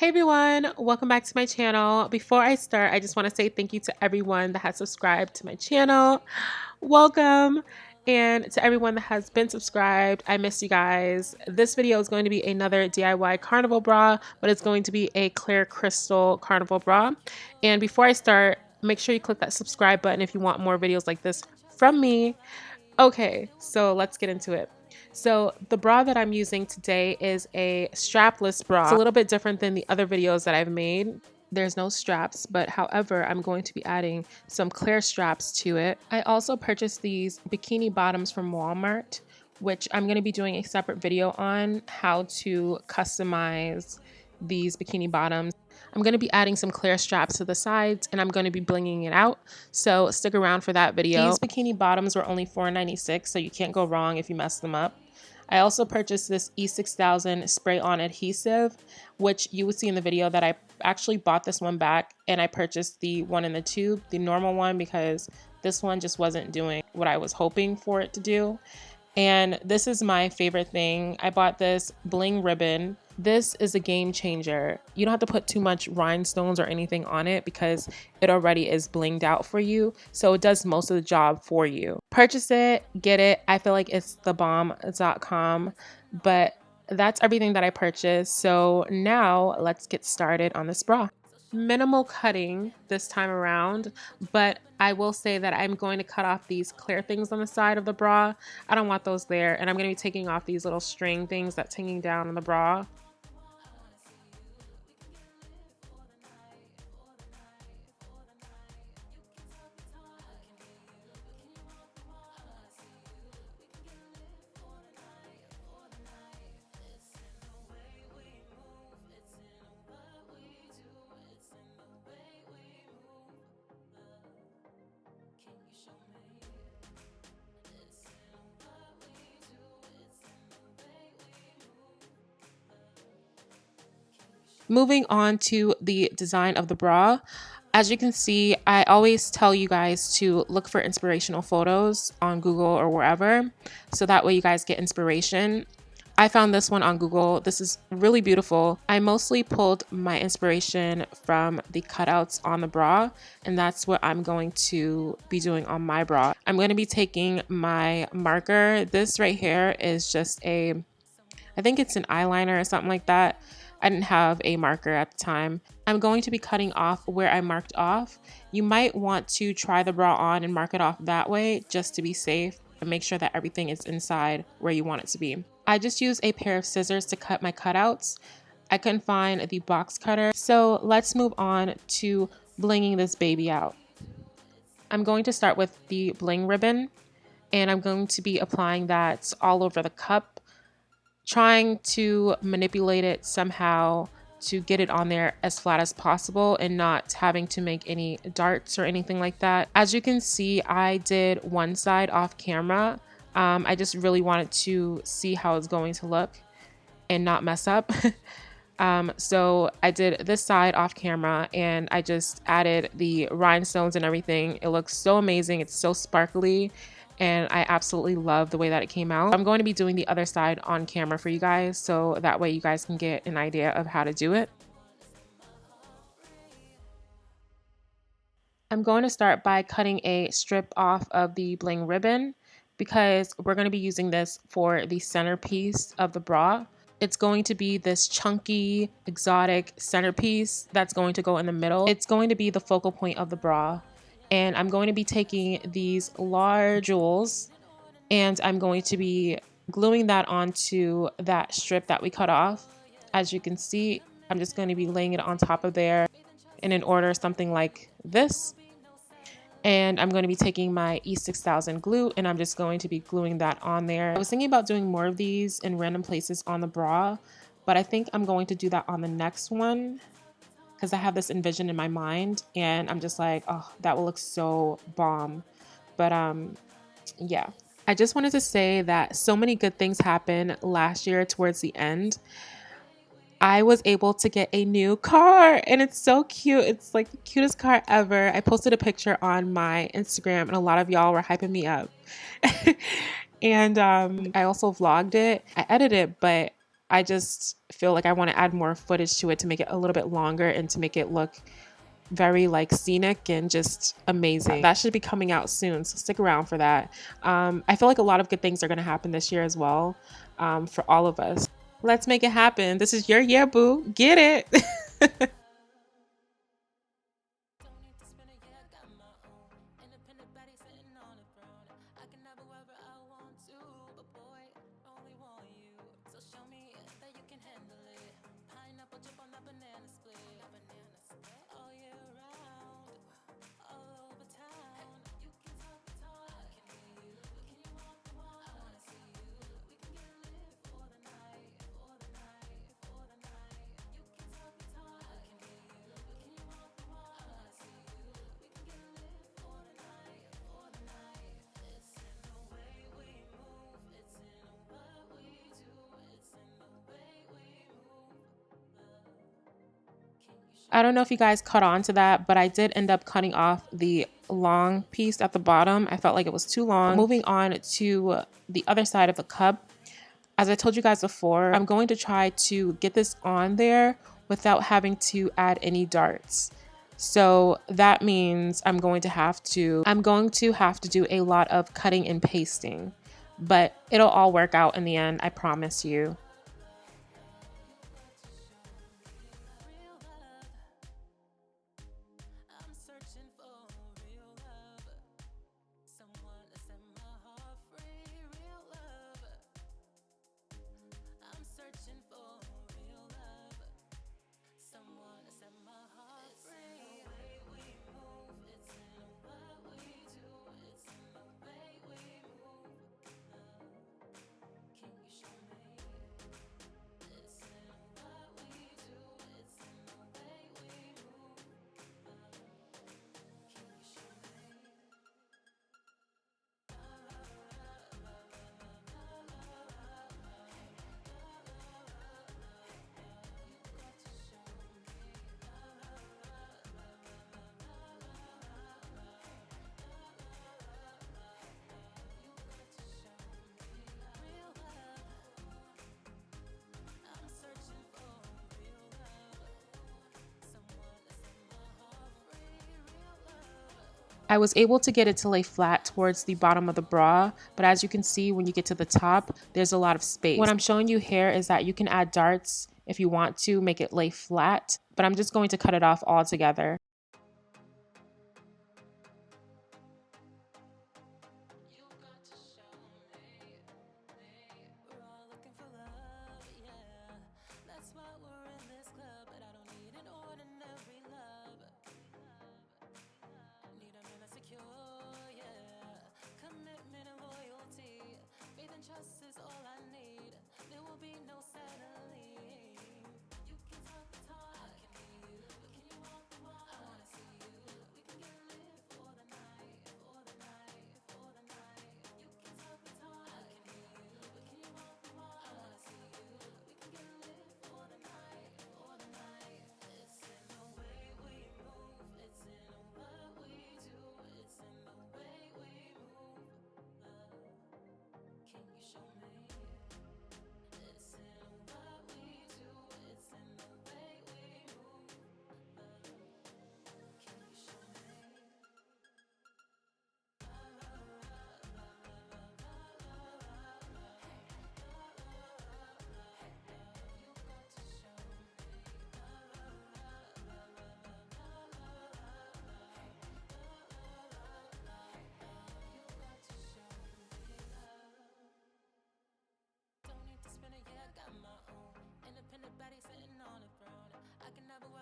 Hey everyone, welcome back to my channel. Before I start, I just want to say thank you to everyone that has subscribed to my channel. Welcome. And to everyone that has been subscribed, I miss you guys. This video is going to be another DIY carnival bra, but it's going to be a clear crystal carnival bra. And before I start, make sure you click that subscribe button if you want more videos like this from me. Okay, so let's get into it. So the bra that I'm using today is a strapless bra. It's a little bit different than the other videos that I've made. There's no straps, but however, I'm going to be adding some clear straps to it. I also purchased these bikini bottoms from Walmart, which I'm going to be doing a separate video on how to customize these bikini bottoms. I'm going to be adding some clear straps to the sides and I'm going to be blinging it out. So stick around for that video. These bikini bottoms were only $4.96, so you can't go wrong if you mess them up. I also purchased this E6000 spray on adhesive, which you would see in the video that I actually bought this one back and I purchased the one in the tube, the normal one, because this one just wasn't doing what I was hoping for it to do. And this is my favorite thing. I bought this bling ribbon. This is a game changer. You don't have to put too much rhinestones or anything on it because it already is blinged out for you. So it does most of the job for you. Purchase it, get it. I feel like it's thebomb.com, but that's everything that I purchased. So now let's get started on this bra. Minimal cutting this time around, but I will say that I'm going to cut off these clear things on the side of the bra. I don't want those there, and I'm going to be taking off these little string things that's hanging down on the bra. Moving on to the design of the bra. As you can see, I always tell you guys to look for inspirational photos on Google or wherever, so that way you guys get inspiration. I found this one on Google. This is really beautiful. I mostly pulled my inspiration from the cutouts on the bra, and that's what I'm going to be doing on my bra. I'm going to be taking my marker. This right here is just I think it's an eyeliner or something like that. I didn't have a marker at the time. I'm going to be cutting off where I marked off. You might want to try the bra on and mark it off that way just to be safe and make sure that everything is inside where you want it to be. I just used a pair of scissors to cut my cutouts. I couldn't find the box cutter. So let's move on to blinging this baby out. I'm going to start with the bling ribbon and I'm going to be applying that all over the cup, trying to manipulate it somehow to get it on there as flat as possible and not having to make any darts or anything like that. As you can see, I did one side off camera. I just really wanted to see how it's going to look and not mess up. So I did this side off camera and I just added the rhinestones and everything. It looks so amazing. It's so sparkly. And I absolutely love the way that it came out. I'm going to be doing the other side on camera for you guys, so that way you guys can get an idea of how to do it. I'm going to start by cutting a strip off of the bling ribbon because we're going to be using this for the centerpiece of the bra. It's going to be this chunky, exotic centerpiece that's going to go in the middle. It's going to be the focal point of the bra. And I'm going to be taking these large jewels and I'm going to be gluing that onto that strip that we cut off. As you can see, I'm just going to be laying it on top of there in an order, something like this. And I'm going to be taking my E6000 glue and I'm just going to be gluing that on there. I was thinking about doing more of these in random places on the bra, but I think I'm going to do that on the next one, because I have this envision in my mind and I'm just like, oh, that will look so bomb. But yeah, I just wanted to say that so many good things happened last year towards the end. I was able to get a new car and it's so cute. It's like the cutest car ever. I posted a picture on my Instagram and a lot of y'all were hyping me up. And I also vlogged it. I edited it, but I just feel like I want to add more footage to it to make it a little bit longer and to make it look very like scenic and just amazing. That should be coming out soon, so stick around for that. I feel like a lot of good things are going to happen this year as well, for all of us. Let's make it happen. This is your year, boo. Get it. I don't know if you guys caught on to that, but I did end up cutting off the long piece at the bottom. I felt like it was too long. Moving on to the other side of the cup. As I told you guys before, I'm going to try to get this on there without having to add any darts. So that means I'm going to have to do a lot of cutting and pasting, but it'll all work out in the end, I promise you. I was able to get it to lay flat towards the bottom of the bra, but as you can see, when you get to the top, there's a lot of space. What I'm showing you here is that you can add darts if you want to make it lay flat, but I'm just going to cut it off altogether.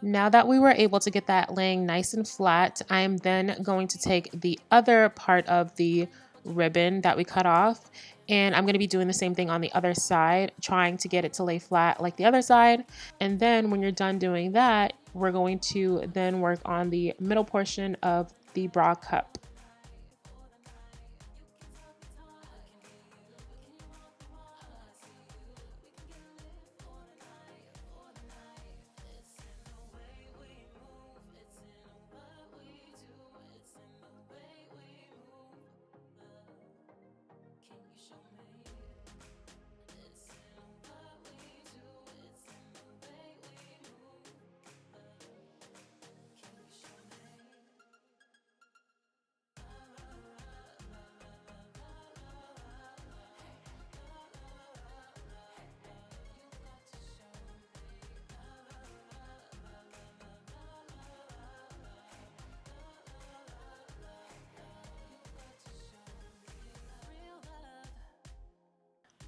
Now that we were able to get that laying nice and flat, I am then going to take the other part of the ribbon that we cut off, and I'm going to be doing the same thing on the other side, trying to get it to lay flat like the other side. And then when you're done doing that, we're going to then work on the middle portion of the bra cup.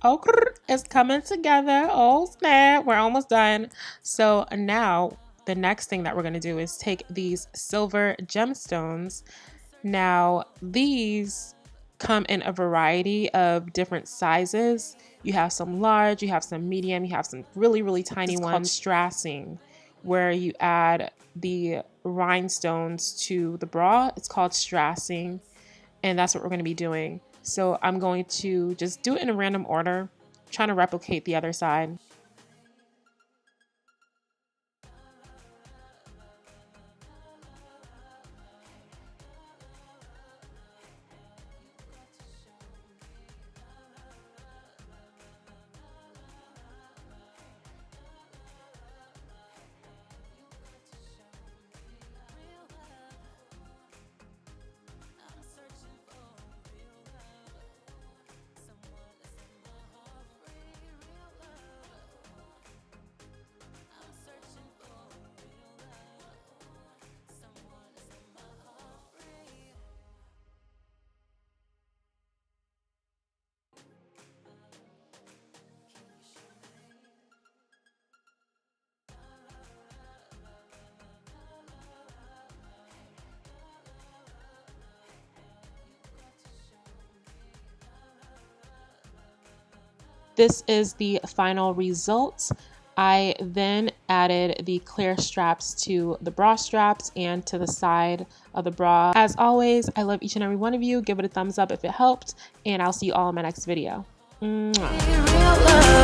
Oh, it's coming together. Oh snap, we're almost done. So now the next thing that we're going to do is take these silver gemstones. Now these come in a variety of different sizes. You have some large, you have some medium, you have some really tiny ones. Called strassing, where you add the rhinestones to the bra. It's called strassing, and that's what we're going to be doing. So I'm going to just do it in a random order, trying to replicate the other side. This is the final result. I then added the clear straps to the bra straps and to the side of the bra. As always, I love each and every one of you. Give it a thumbs up if it helped, and I'll see you all in my next video. Mwah.